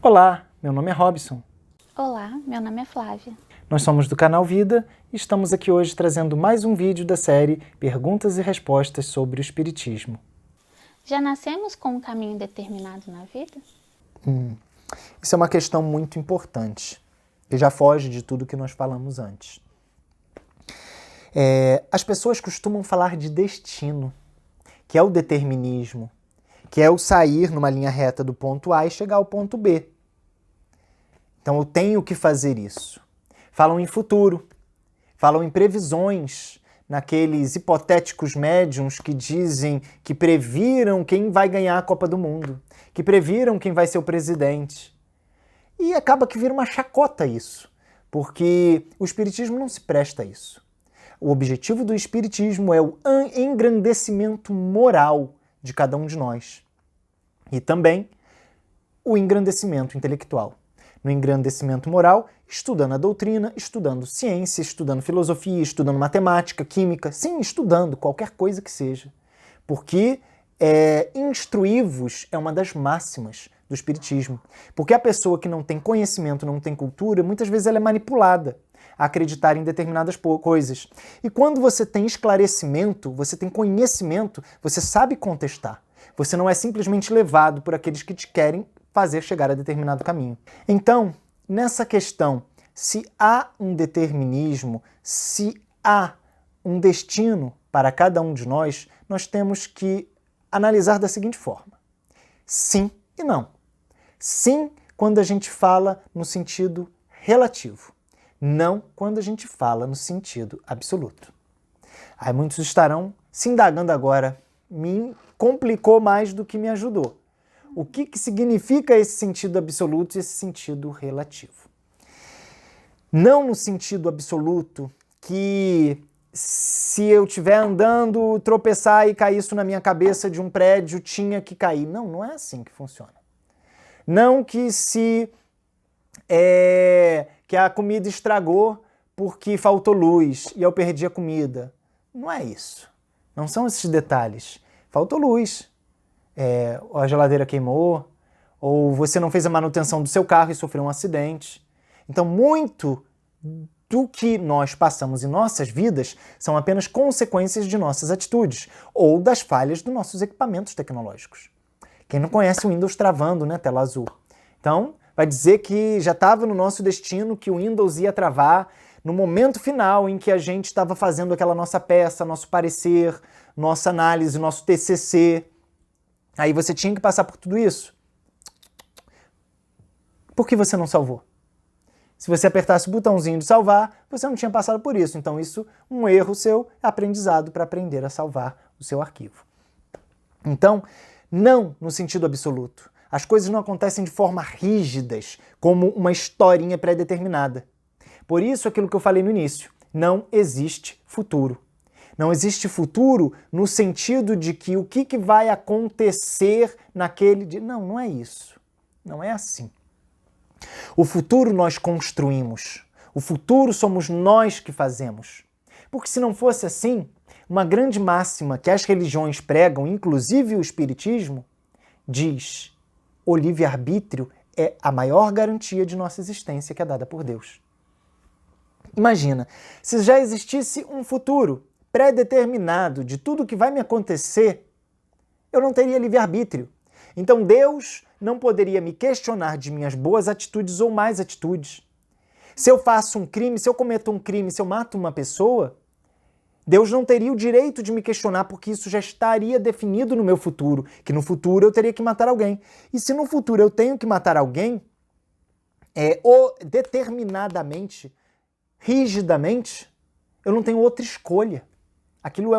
Olá, meu nome é Robson. Olá, meu nome é Flávia. Nós somos do canal Vida e estamos aqui hoje trazendo mais um vídeo da série Perguntas e Respostas sobre o Espiritismo. Já nascemos com um caminho determinado na vida? Isso é uma questão muito importante, que já foge de tudo que nós falamos antes. As pessoas costumam falar de destino, que é o determinismo, que é o sair numa linha reta do ponto A e chegar ao ponto B. Então eu tenho que fazer isso. Falam em futuro, falam em previsões, naqueles hipotéticos médiums que dizem que previram quem vai ganhar a Copa do Mundo, que previram quem vai ser o presidente. E acaba que vira uma chacota isso, porque o Espiritismo não se presta a isso. O objetivo do Espiritismo é o engrandecimento moral de cada um de nós. E também o engrandecimento intelectual. No engrandecimento moral, estudando a doutrina, estudando ciência, estudando filosofia, estudando matemática, química, sim, estudando qualquer coisa que seja. Porque instruí-vos é uma das máximas do Espiritismo. Porque a pessoa que não tem conhecimento, não tem cultura, muitas vezes ela é manipulada a acreditar em determinadas coisas. E quando você tem esclarecimento, você tem conhecimento, você sabe contestar. Você não é simplesmente levado por aqueles que te querem fazer chegar a determinado caminho. Então, nessa questão, se há um determinismo, se há um destino para cada um de nós, nós temos que analisar da seguinte forma: sim e não. Sim, quando a gente fala no sentido relativo. Não quando a gente fala no sentido absoluto. Aí muitos estarão se indagando agora. Me complicou mais do que me ajudou. O que significa esse sentido absoluto e esse sentido relativo? Não no sentido absoluto que se eu estiver andando, tropeçar e cair isso na minha cabeça de um prédio, tinha que cair. Não, não é assim que funciona. Não que se que a comida estragou porque faltou luz e eu perdi a comida. Não é isso. Não são esses detalhes. Faltou luz. A geladeira queimou, ou você não fez a manutenção do seu carro e sofreu um acidente. Então, muito do que nós passamos em nossas vidas são apenas consequências de nossas atitudes ou das falhas dos nossos equipamentos tecnológicos. Quem não conhece o Windows travando, né, tela azul? Então, vai dizer que já estava no nosso destino que o Windows ia travar no momento final em que a gente estava fazendo aquela nossa peça, nosso parecer, nossa análise, nosso TCC. Aí você tinha que passar por tudo isso. Por que você não salvou? Se você apertasse o botãozinho de salvar, você não tinha passado por isso. Então isso, um erro seu, é aprendizado para aprender a salvar o seu arquivo. Então, não no sentido absoluto. As coisas não acontecem de forma rígidas, como uma historinha pré-determinada. Por isso, aquilo que eu falei no início, não existe futuro. Não existe futuro no sentido de que o que vai acontecer naquele dia. Não, não é isso. Não é assim. O futuro nós construímos. O futuro somos nós que fazemos. Porque se não fosse assim, uma grande máxima que as religiões pregam, inclusive o Espiritismo, diz: o livre-arbítrio é a maior garantia de nossa existência que é dada por Deus. Imagina, se já existisse um futuro pré-determinado de tudo que vai me acontecer, eu não teria livre-arbítrio. Então Deus não poderia me questionar de minhas boas atitudes ou más atitudes. Se eu faço um crime, se eu cometo um crime, se eu mato uma pessoa, Deus não teria o direito de me questionar porque isso já estaria definido no meu futuro, que no futuro eu teria que matar alguém. E se no futuro eu tenho que matar alguém, determinadamente, rigidamente, eu não tenho outra escolha. Aquilo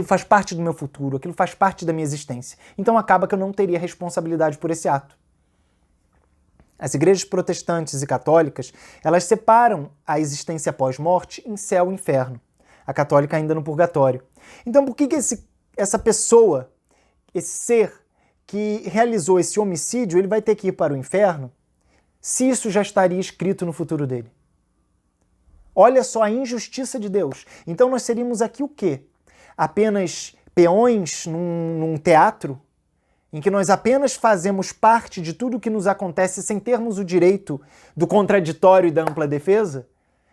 faz parte do meu futuro, aquilo faz parte da minha existência. Então acaba que eu não teria responsabilidade por esse ato. As igrejas protestantes e católicas, elas separam a existência pós-morte em céu e inferno. A católica ainda no purgatório. Então por que essa pessoa, esse ser que realizou esse homicídio, ele vai ter que ir para o inferno se isso já estaria escrito no futuro dele? Olha só a injustiça de Deus. Então nós seríamos aqui o quê? apenas peões num teatro, em que nós apenas fazemos parte de tudo o que nos acontece sem termos o direito do contraditório e da ampla defesa,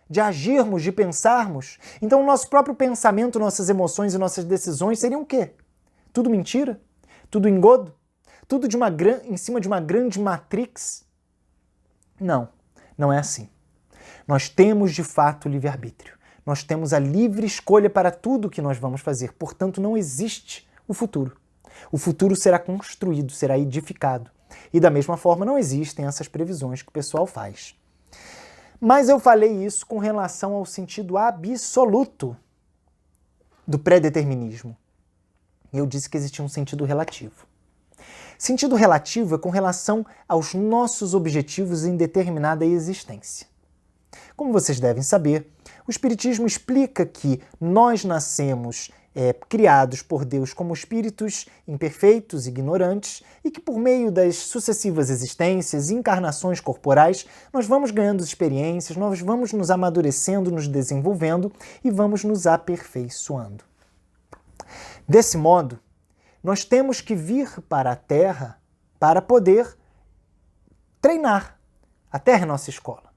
de agirmos, de pensarmos. Então o nosso próprio pensamento, nossas emoções e nossas decisões seriam o quê? Tudo mentira? Tudo engodo? Tudo em cima de uma grande matrix? Não, não é assim. Nós temos de fato livre-arbítrio. Nós temos a livre escolha para tudo o que nós vamos fazer. Portanto, não existe o futuro. O futuro será construído, será edificado. E da mesma forma não existem essas previsões que o pessoal faz. Mas eu falei isso com relação ao sentido absoluto do pré-determinismo. E eu disse que existia um sentido relativo. Sentido relativo é com relação aos nossos objetivos em determinada existência. Como vocês devem saber, o Espiritismo explica que nós nascemos criados por Deus como espíritos imperfeitos, ignorantes, e que por meio das sucessivas existências e encarnações corporais, nós vamos ganhando experiências, nós vamos nos amadurecendo, nos desenvolvendo e vamos nos aperfeiçoando. Desse modo, nós temos que vir para a Terra para poder treinar. A Terra é nossa escola.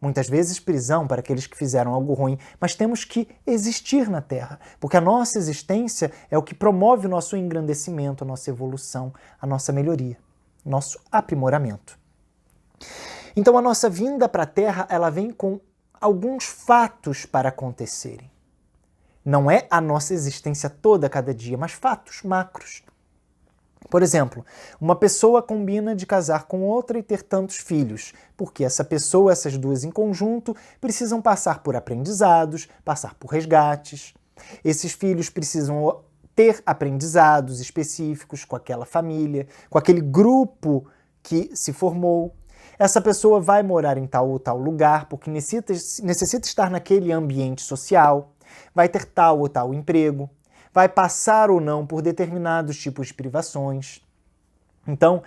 Muitas vezes prisão para aqueles que fizeram algo ruim, mas temos que existir na Terra, porque a nossa existência é o que promove o nosso engrandecimento, a nossa evolução, a nossa melhoria, nosso aprimoramento. Então a nossa vinda para a Terra, ela vem com alguns fatos para acontecerem. Não é a nossa existência toda cada dia, mas fatos macros. Por exemplo, uma pessoa combina de casar com outra e ter tantos filhos, porque essa pessoa, essas duas em conjunto, precisam passar por aprendizados, passar por resgates. Esses filhos precisam ter aprendizados específicos com aquela família, com aquele grupo que se formou. Essa pessoa vai morar em tal ou tal lugar porque necessita estar naquele ambiente social, vai ter tal ou tal emprego, vai passar ou não por determinados tipos de privações. Então,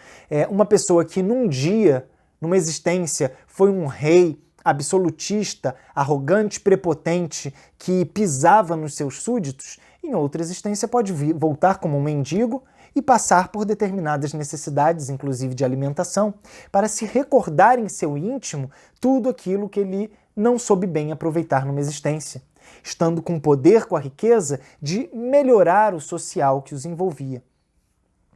uma pessoa que num dia, numa existência, foi um rei absolutista, arrogante, prepotente, que pisava nos seus súditos, em outra existência pode voltar como um mendigo e passar por determinadas necessidades, inclusive de alimentação, para se recordar em seu íntimo tudo aquilo que ele não soube bem aproveitar numa existência, estando com o poder, com a riqueza de melhorar o social que os envolvia.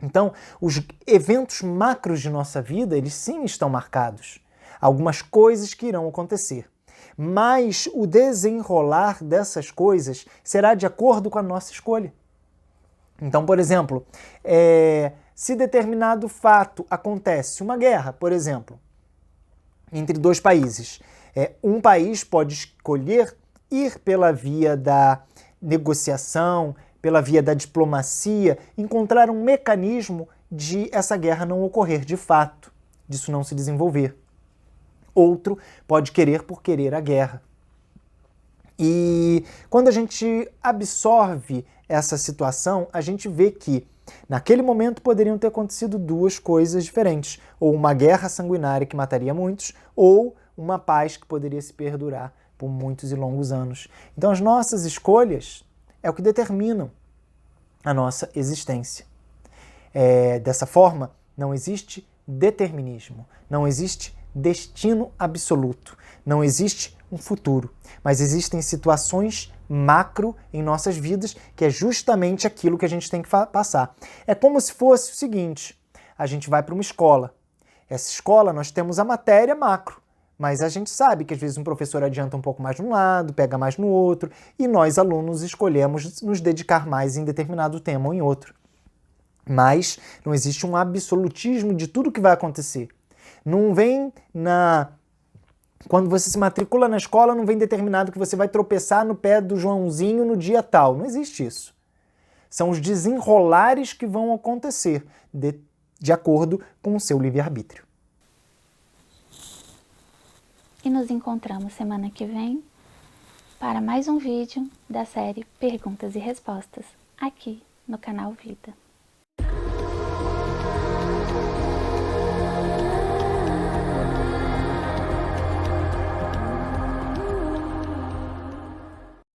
Então, os eventos macros de nossa vida, eles sim estão marcados. Algumas coisas que irão acontecer. Mas o desenrolar dessas coisas será de acordo com a nossa escolha. Então, por exemplo, se determinado fato acontece, uma guerra, por exemplo, entre dois países, um país pode escolher ir pela via da negociação, pela via da diplomacia, encontrar um mecanismo de essa guerra não ocorrer de fato, disso não se desenvolver. Outro pode querer por querer a guerra. E quando a gente absorve essa situação, a gente vê que naquele momento poderiam ter acontecido duas coisas diferentes, ou uma guerra sanguinária que mataria muitos, ou uma paz que poderia se perdurar por muitos e longos anos. Então as nossas escolhas é o que determinam a nossa existência. Dessa forma, não existe determinismo, não existe destino absoluto, não existe um futuro, mas existem situações macro em nossas vidas que é justamente aquilo que a gente tem que passar. É como se fosse o seguinte, a gente vai para uma escola. Essa escola nós temos a matéria macro, mas a gente sabe que às vezes um professor adianta um pouco mais de um lado, pega mais no outro, e nós alunos escolhemos nos dedicar mais em determinado tema ou em outro. Mas não existe um absolutismo de tudo que vai acontecer. Não vem quando você se matricula na escola, não vem determinado que você vai tropeçar no pé do Joãozinho no dia tal. Não existe isso. São os desenrolares que vão acontecer de acordo com o seu livre-arbítrio. E nos encontramos semana que vem para mais um vídeo da série Perguntas e Respostas, aqui no canal Vida.